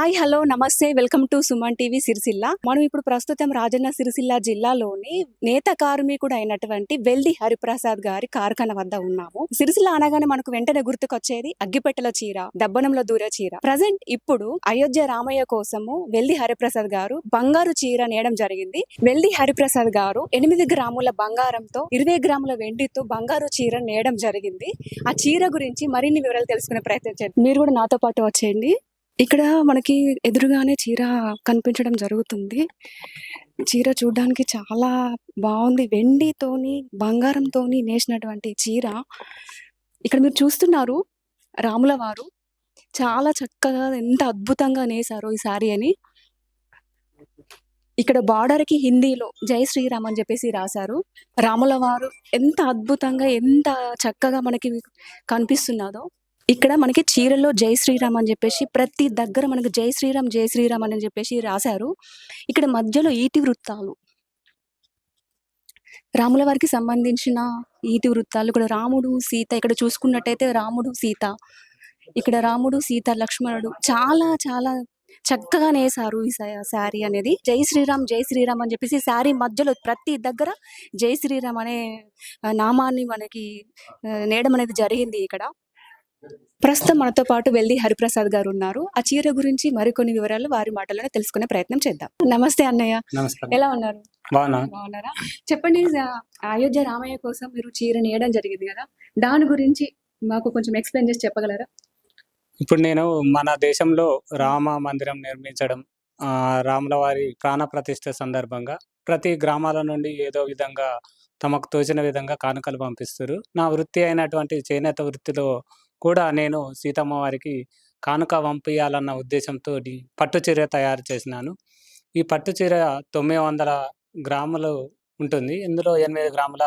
Hi hello నమస్తే welcome to Suman TV Sircilla. మనం ఇప్పుడు ప్రస్తుతం రాజన్న సిరిసిల్ల జిల్లాలోని నేత కార్మికుడు అయినటువంటి వెల్ది హరిప్రసాద్ గారి కార్ఖాన వద్ద ఉన్నాము. సిరిసిల్ల అనగానే మనకు వెంటనే గుర్తుకొచ్చేది అగ్గిపెట్టెల చీర, దబ్బనంలో దూర చీర. ప్రజెంట్ ఇప్పుడు అయోధ్య రామయ్య కోసము వెల్ది హరిప్రసాద్ గారు బంగారు చీర నేయడం జరిగింది. వెల్ది హరిప్రసాద్ గారు 8 గ్రాముల బంగారంతో 20 గ్రాముల వెండితో బంగారు చీర నేయడం జరిగింది. ఆ చీర గురించి మరిన్ని వివరాలు తెలుసుకునే ప్రయత్నం చేయండి. మీరు కూడా నాతో పాటు వచ్చేయండి. ఇక్కడ మనకి ఎదురుగానే చీర కనిపించడం జరుగుతుంది. చీర చూడ్డానికి చాలా బాగుంది. వెండితోని బంగారంతోని నేసినటువంటి చీర. ఇక్కడ మీరు చూస్తున్నారు రాముల వారు చాలా చక్కగా ఎంత అద్భుతంగా నేసారో ఈ సారీ అని. ఇక్కడ బార్డర్ కి హిందీలో జై శ్రీరామ్ అని చెప్పేసి రాశారు. రాముల వారు ఎంత అద్భుతంగా ఎంత చక్కగా మనకి కనిపిస్తున్నదో. ఇక్కడ మనకి చీరలో జై శ్రీరామ్ అని చెప్పేసి ప్రతి దగ్గర మనకి జై శ్రీరామ్ అని చెప్పేసి రాశారు. ఇక్కడ మధ్యలో ఈటి వృత్తాలు, రాముల వారికి సంబంధించిన ఈటి వృత్తాలు. ఇక్కడ రాముడు సీత, ఇక్కడ చూసుకున్నట్టయితే రాముడు సీత, ఇక్కడ రాముడు సీత లక్ష్మణుడు చాలా చాలా చక్కగా నేసారు ఈ శారీ అనేది. జై శ్రీరామ్ అని చెప్పేసి శారీ మధ్యలో ప్రతి దగ్గర జై శ్రీరామ్ అనే నామాన్ని మనకి నేయడం అనేది జరిగింది. ఇక్కడ ప్రస్తుతం మనతో పాటు వెల్ది హరిప్రసాద్ గారు ఉన్నారు. ఆ చీర గురించి మరికొన్ని వివరాలు వారి మాటలోనే తెలుసుకునే ప్రయత్నం చేద్దాం. నమస్తే అన్నయ్య, ఎలా ఉన్నారు? బాగున్నారా? చెప్పండి, అయోధ్య రామయ్య కోసం మీరు చీర నేయడం జరిగింది కదా, దాని గురించి మాకు కొంచెం ఎక్స్ప్లెయిన్ చేసి చెప్పగలరా? ఇప్పుడు నేను మన దేశంలో రామ మందిరం నిర్మించడం, రాముల వారి ప్రాణ ప్రతిష్ఠ సందర్భంగా ప్రతి గ్రామాల నుండి ఏదో విధంగా తమకు తోచిన విధంగా కానుకలు పంపిస్తారు. నా వృత్తి అయినటువంటి చేనేత వృత్తిలో కూడా నేను సీతమ్మ వారికి కానుక పంపించాలన్న ఉద్దేశంతో పట్టు చీర తయారు చేసినాను. ఈ పట్టు చీర 900 గ్రాములు ఉంటుంది. ఇందులో 8 గ్రాముల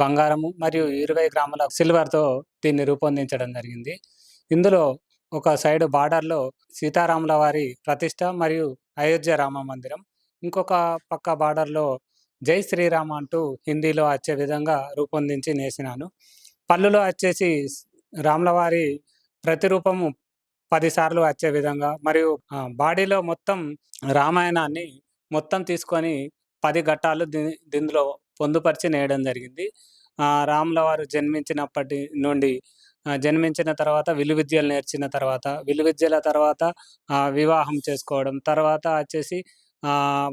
బంగారము మరియు 20 గ్రాముల సిల్వర్తో దీన్ని రూపొందించడం జరిగింది. ఇందులో ఒక సైడ్ బార్డర్లో సీతారాముల వారి ప్రతిష్ట మరియు అయోధ్య రామ మందిరం, ఇంకొక పక్క బార్డర్లో జై శ్రీరామ్ అంటూ హిందీలో వచ్చే విధంగా రూపొందించి నేసినాను. పళ్ళులో వచ్చేసి రాముల వారి ప్రతిరూపము 10 సార్లు వచ్చే విధంగా, మరియు బాడీలో మొత్తం రామాయణాన్ని మొత్తం తీసుకొని 10 ఘట్టాలు దీనిలో పొందుపరిచి నేయడం జరిగింది. రాముల వారు జన్మించినప్పటి నుండి, జన్మించిన తర్వాత విలువిద్యలు నేర్చిన తర్వాత, విలువిద్యల తర్వాత వివాహం చేసుకోవడం, తర్వాత వచ్చేసి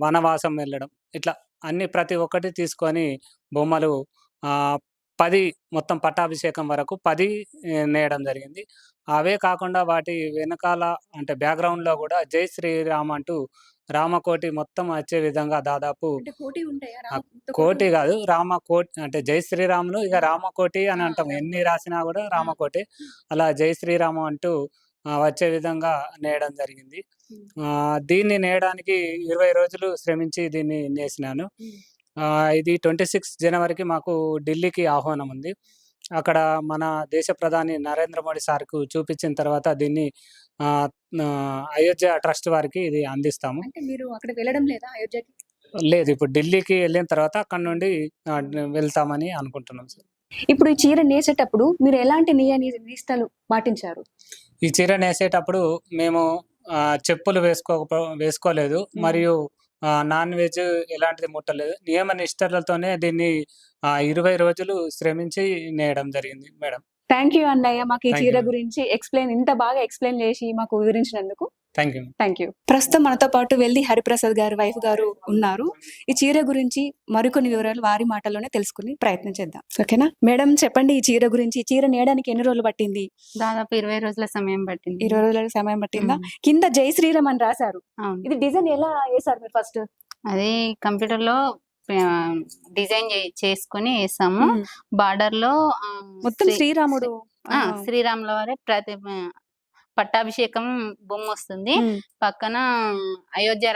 వనవాసం వెళ్ళడం, ఇట్లా అన్ని ప్రతి ఒక్కటి తీసుకొని బొమ్మలు 10 మొత్తం పట్టాభిషేకం వరకు 10 నేయడం జరిగింది. అవే కాకుండా వాటి వెనకాల అంటే బ్యాక్గ్రౌండ్లో కూడా జై శ్రీరామ్ అంటూ రామకోటి మొత్తం వచ్చే విధంగా దాదాపు కోటి కాదు రామకోటి అంటే జై శ్రీరాములు ఇక రామకోటి అని అంటాం. ఎన్ని రాసినా కూడా రామకోటి, అలా జై శ్రీరాము అంటూ వచ్చే విధంగా నేయడం జరిగింది. దీన్ని నేయడానికి 20 రోజులు శ్రమించి దీన్ని నేసినాను. ఇది 26 జనవరికి మాకు ఢిల్లీకి ఆహ్వానం ఉంది. అక్కడ మన దేశ ప్రధాని నరేంద్ర మోడీ సార్కు చూపించిన తర్వాత దీన్ని అయోధ్య ట్రస్ట్ వారికి ఇది అందిస్తాము. మీరు అక్కడికి వెళ్ళడం లేదా అయోధ్యకి? లేదు, ఇప్పుడు ఢిల్లీకి వెళ్ళిన తర్వాత అక్కడ నుండి వెళ్తామని అనుకుంటున్నాం సార్. ఇప్పుడు ఈ చీర నేసేటప్పుడు మీరు ఎలాంటి నియమాలు పాటించారు? ఈ చీర నేసేటప్పుడు మేము చెప్పులు వేసుకోలేదు, మరియు నాన్ వెజ్ ఎలాంటిది ముట్టలేదు. నియమ నిష్టలతోనే దీన్ని 20 రోజులు శ్రమించి నేయడం జరిగింది మేడం. థ్యాంక్ యూ అన్నయ్య, మాకు ఈ చీర గురించి ఇంత బాగా ఎక్స్ప్లెయిన్ చేసి మాకు వివరించినందుకు థ్యాంక్ యూ. ప్రస్తుతం మనతో పాటు వెల్ది హరిప్రసాద్ గారు వైఫ్ గారు ఉన్నారు. ఈ చీర గురించి మరికొన్ని వివరాలు వారి మాటల్లోనే తెలుసుకుని ప్రయత్నం చేద్దాం. ఓకేనా మేడం, చెప్పండి ఈ చీర గురించి. చీర నేయడానికి ఎన్ని రోజులు పట్టింది? దాదాపు 20 రోజుల సమయం పట్టింది. 20 రోజుల సమయం పట్టిందా? కింద జై శ్రీరామ్ అని రాశారు. ఇది డిజైన్ ఎలా వేసారు మీరు? ఫస్ట్ అది కంప్యూటర్ లో డిజైన్ చేసుకుని వేసాము. బార్డర్ లో మొత్తం శ్రీరాముల వారి పట్టాభిషేకం బొమ్మ వస్తుంది. పక్కన అయోధ్య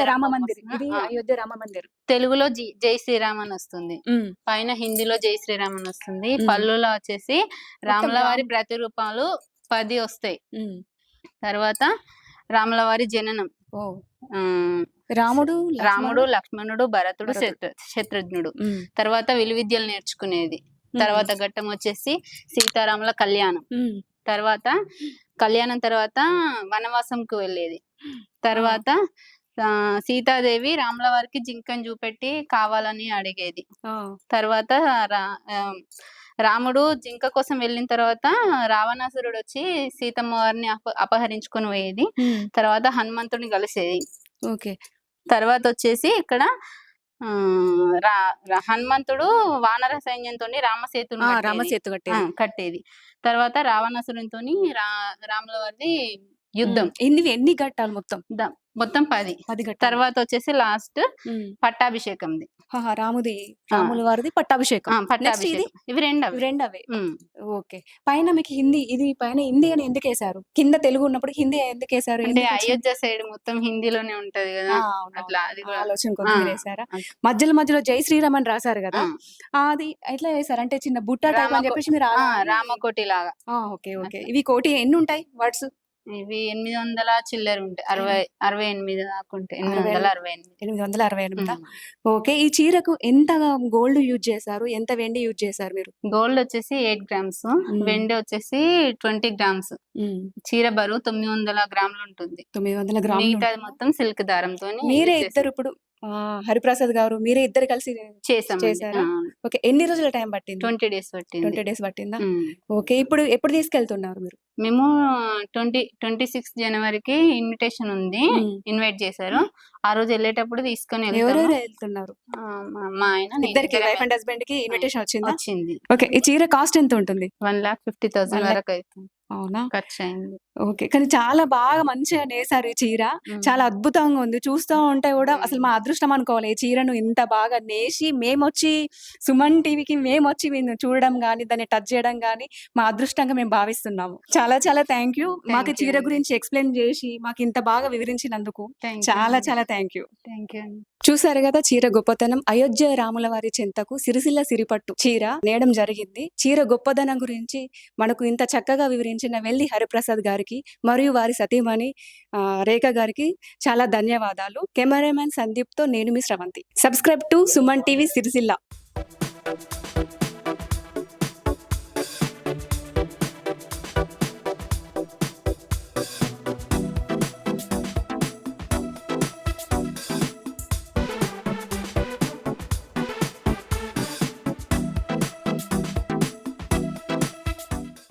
రామ మందిర్ తెలుగులో జై శ్రీరామ్ అని వస్తుంది, పైన హిందీలో జై శ్రీరామ్ అని వస్తుంది. పళ్ళులో వచ్చేసి రాముల వారి ప్రతిరూపాలు 10 వస్తాయి. తర్వాత రాముల వారి జననం, రాముడు లక్ష్మణుడు భరతుడు శత్రుఘ్నుడు, తర్వాత విలువిద్యలు నేర్చుకునేది, తర్వాత ఘట్టం వచ్చేసి సీతారాముల కళ్యాణం, తర్వాత కళ్యాణం తర్వాత వనవాసంకు వెళ్ళేది. తర్వాత సీతాదేవి రాముల వారికి జింకను చూపెట్టి కావాలని అడిగేది. తర్వాత రాముడు జింక కోసం వెళ్ళిన తర్వాత రావణాసురుడు వచ్చి సీతమ్మ వారిని అపహరించుకొని పోయేది. తర్వాత హనుమంతుడిని కలిసేది. ఓకే. తర్వాత వచ్చేసి ఇక్కడ హనుమంతుడు వానర సైన్యంతో రామసేతు కట్టేది. తర్వాత రావణాసురునితోని రాముల వారిది యుద్ధం. ఎన్ని ఘట్టాలు మొత్తం 10 ఘట్టాలు. తర్వాత వచ్చేసి లాస్ట్ పట్టాభిషేకం. రాముల వారిది పట్టాభిషేకం. ఇవి రెండవే. ఓకే. పైన మీకు హిందీ, ఇది పైన హిందీ అని ఎందుకు వేశారు? కింద తెలుగు ఉన్నప్పుడు హిందీ ఎందుకు వేశారు? అంటే అయోధ్య సైడ్ మొత్తం హిందీలోనే ఉంటది కదా, అట్లా అది ఆలోచన కొద్దిగా వేశారా? మధ్యలో జై శ్రీరామ్ అని రాశారు కదా, అది ఎట్లా వేశారు? అంటే చిన్న బుట్ట టైప్ అని చెప్పేసి మీరు రామకోటి లాగా. ఓకే. ఈ కోటి ఎన్ని ఉంటాయి వర్డ్స్? ఇవి 800 చిల్లర ఉంటాయి. 68 దాకా ఉంటాయి. 868. ఓకే. ఈ చీరకు ఎంత గోల్డ్ యూజ్ చేశారు, ఎంత వెండి యూజ్ చేశారు మీరు? గోల్డ్ వచ్చేసి 8 గ్రామ్స్, వెండి వచ్చేసి 20 గ్రామ్స్. చీర బరువు 900 గ్రాములు ఉంటుంది. 900 గ్రాములు. మిగతాది మొత్తం సిల్క్ దారంతో. మీరే ఇద్దరు ఇప్పుడు హరిప్రసాద్ గారు మీరే ఇద్దరు కలిసి చేశారా? ఓకే. ఎన్ని రోజుల టైం పట్టింది? 20 డేస్ పట్టింది. 20 డేస్ పట్టిందా? ఓకే. ఇప్పుడు ఎప్పుడు తీసుకెళ్తున్నారు మీరు? మేము 26 జనవరికి ఇన్విటేషన్ ఉంది, ఇన్వైట్ చేశారు. ఆ రోజు వెళ్ళేటప్పుడు తీసుకొని వెళ్తున్నారు? మా ఆయన ఇద్దరికి, వైఫ్ అండ్ హస్బెండ్ కి ఇన్విటేషన్ వచ్చింది. ఓకే. ఈ చీర కాస్ట్ ఎంత ఉంటుంది? 1,50,000 వరకు అవుతుంది. అవునా? ఖర్చు అయింది. ఓకే. కానీ చాలా బాగా మంచిగా నేసారు ఈ చీర. చాలా అద్భుతంగా ఉంది. చూస్తూ ఉంటే కూడా అసలు మా అదృష్టం అనుకోవాలి ఈ చీరను ఇంత బాగా నేసి మేమొచ్చి సుమన్ టీవీకి చూడడం గానీ, దాన్ని టచ్ చేయడం గానీ మా అదృష్టంగా మేము భావిస్తున్నాము. చాలా థ్యాంక్ యూ. మాకు చీర గురించి ఎక్స్ప్లెయిన్ చేసి మాకు ఇంత బాగా వివరించినందుకు చాలా థ్యాంక్ యూ. చూసారు కదా చీర గొప్పతనం. అయోధ్య రాముల వారి చెంతకు సిరిసిల్ల సిరిపట్టు చీర నేయడం జరిగింది. చీర గొప్పదనం గురించి మనకు ఇంత చక్కగా వివరించిన వెల్లి హరిప్రసాద్ గారికి మరియు వారి సతీమణి రేఖ గారికి చాలా ధన్యవాదాలు. కెమెరామెన్ సందీప్ తో నేను మీ Sravanthi. Subscribe to Suman TV Sircilla.